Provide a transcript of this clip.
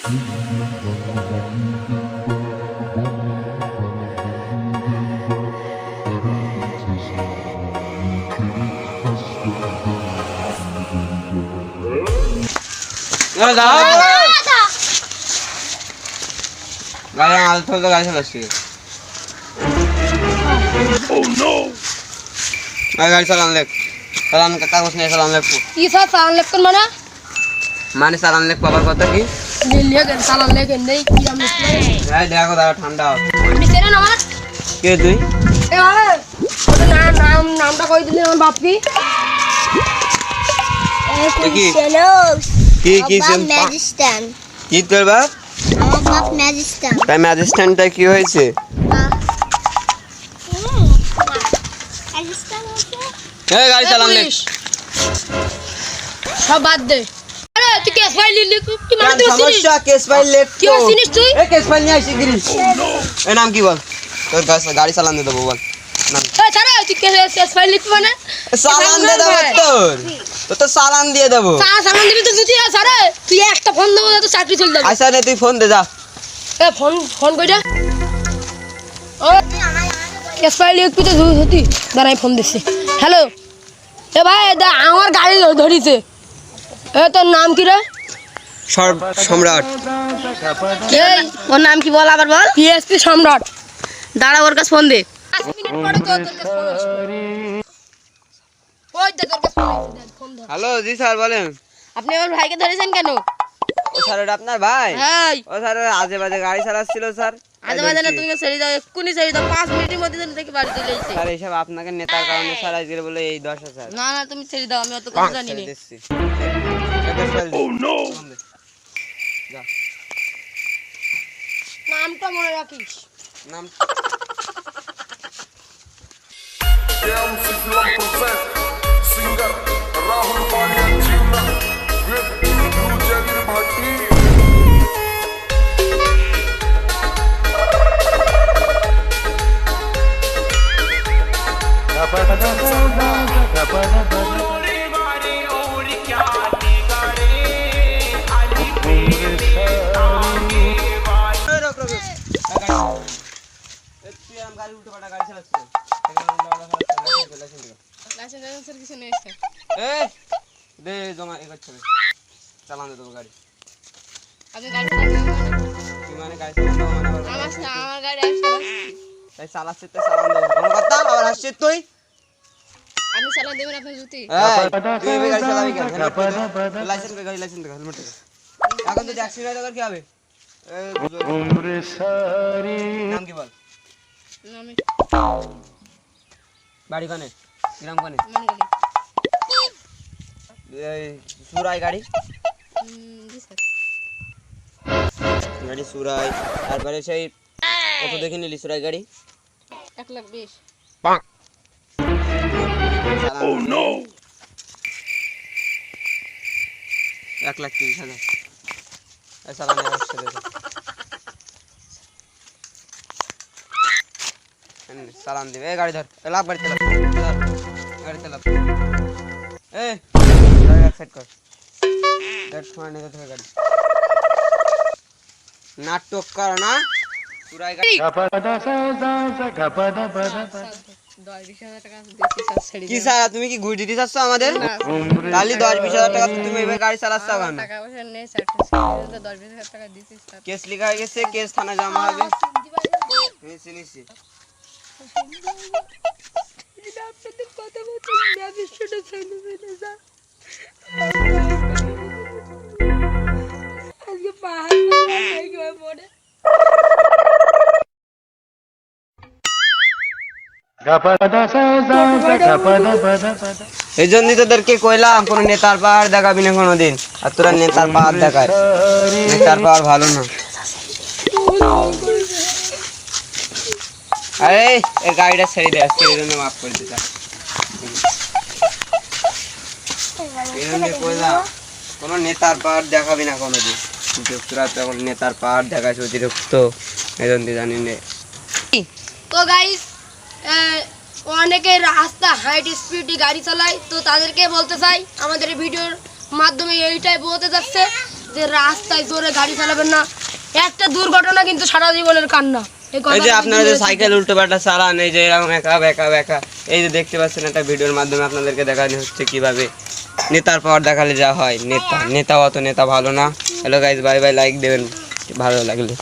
गाड़ी चलान ले चलान का कागज नहीं चलान ले की सा चलान ले कौन माना माने चलान ले पावर कत की ले लिया के चलान ले के नहीं की हम भाई देखो दादा ठंडा मिसेरे ना माना के তুই ए भाई तो नामটা কই দিলি আমার বাপ কি কি ম্যাজিস্ট্যান্ট কি তোর বাপ আমার বাপ ম্যাজিস্ট্যান্ট তাই ম্যাজিস্ট্যান্টটা কি হয়েছে এই গাড়ি চালান লে সব বাদ দে আরে তুই কেস ফাইল লিলি কি মারতে বসছিস সমস্যা কেস ফাইল লেট কি বসছিস তুই এই কেস ফাইল নিয়ে আসি গিরিস এই নাম কি বল তোর গাড়ি চালান দে দেবো বল নাম এ ছাড়া তুই কেস ফাইল লিখবি মানে চালান দে দেবো তোর তো চালান দিয়ে দেবো চালান দিবি তো তুই ছাড়া তুই একটা ফোন দেবো তো চাকরি চলে যাবে আচ্ছা নে তুই ফোন দে যা এ ফোন কইরা ও কেস ফাইল লিখবি তো সত্যি দাঁড়াই ফোন দিছি হ্যালো এ ভাই আমার গাড়ি ধরিছে এ তোর নাম কি রে সম্রাট এই ওর নাম কি বল আবার বল পিএসপি সম্রাট দাঁড়া ওর কাছে ফোন দে 5 মিনিট পরে তো তোর কাছে ফোন আসবে ওই দে তোর কাছে ফোন ধর হ্যালো জি স্যার বলেন আপনি আমার ভাইকে ধরেছেন কেন ও স্যার এটা আপনার ভাই এই ও স্যার আজে বাজে গাড়ি চালাচ্ছিল স্যার আজ বাজে না তুমি ছেড়ে দাও এক্ষুনি ছেড়ে দাও 5 মিনিটের মধ্যে তুমি দেখি বাড়ি চলে এসেছে স্যার এইসব আপনাকে নেতার কারণে স্যার আজকে বলে এই 10,000 না না তুমি ছেড়ে দাও আমি অত কথা জানি না ও নো নামটা মনে রাখিস নাম सिंगर राहुल पांड्या जीवना भाटी গাড়ি উল্টো পাল্টা গাড়ি চালাচ্ছে লাইসেন্স কিছু নেই স্যার এই দে জমা এ করছে চালান দে তো গাড়ি আপনি গাড়ি কি মানে গাড়ি চালান দাও মানে আমার গাড়ি আসছে তাই চালাচ্ছে তো চালান দে কোন কথা আবার আসছে তুই আপনি চালান দেবেন আপনার জুতি তুই এই গাড়ি চালাবি কেন লাইসেন্স গাড়ি লাইসেন্স হেলমেট এখন তো অ্যাক্সিডেন্ট হলে কি হবে ওমরে সারি নাম কি বল আমি বাড়ি কোনে গ্রাম কোনে মন গলি এই সুরাই গাড়ি জি স্যার গাড়ি সুরাই তারপরে সেই কত দেখে নিলি সুরাই গাড়ি 1,20,000 ও নো 1,30,000 এই চালানে আসছে দেখো চালান দিবে এই গাড়ি ধর লাভ গাড়ি চালা গাড়ি চালা এই গাড়ি সেট কর দেখ সময় নিতে থাকে গাড়ি নাটক কর না পুরাই গাড়ি 10,000 টাকা দিছি স্যার ছেড়ে কি স্যার তুমি কি ঘুষ দিতে চাচ্ছ আমাদের তাহলে 10-20,000 টাকা তুমি এভাবে গাড়ি চালাচ্ছ কেন টাকা পয়সা নেই স্যার 10,000 টাকা দিছি স্যার কেস লেখা হয়ে গেছে কেস থানা জমা হবে নিছি আপনাদের কথা বলছি না বিশ্বটা ছেড়ে দিতে স্যার আজকে পাহাড় কিভাবে পড়ে এই জন্যই তোদেরকে কইলাম কোন নেতার পাহাড় দেখাবি না কোনোদিন আর তোরা নেতার পাহাড় দেখায় নেতার পাহাড় ভালো না আরে এই গাড়িটা ছেড়ে দে আজকে এই জন্য মাফ করে দিতা এই জন্য কইলাম কোন নেতার পাহাড় দেখাবি না কোনোদিন তোরা তো এখন নেতার পাহাড় দেখাইছ অতিরিক্ত এই জন্য জানি না তো গাইস অনেকে রাস্তা হাইট স্পিডে গাড়ি চালায় তো তাদেরকে বলতে চাই আমাদের ভিডিওর মাধ্যমে এইটাই বলতে যাচ্ছে যে রাস্তায় জোরে গাড়ি চালাবেন না, একটা দুর্ঘটনা কিন্তু সারা জীবনের কান্না। এই যে আপনারা যে সাইকেল উল্টো পাল্টা চালান, এই যে এরকম একা বেকা বেকা, এই যে দেখতে পাচ্ছেন একটা ভিডিওর মাধ্যমে আপনাদেরকে দেখানো হচ্ছে কিভাবে নেতার পাওয়ার দেখালে যা হয়। নেতা অত নেতা ভালো না। Hello guys, bye bye, like দেবেন ভালো লাগলে।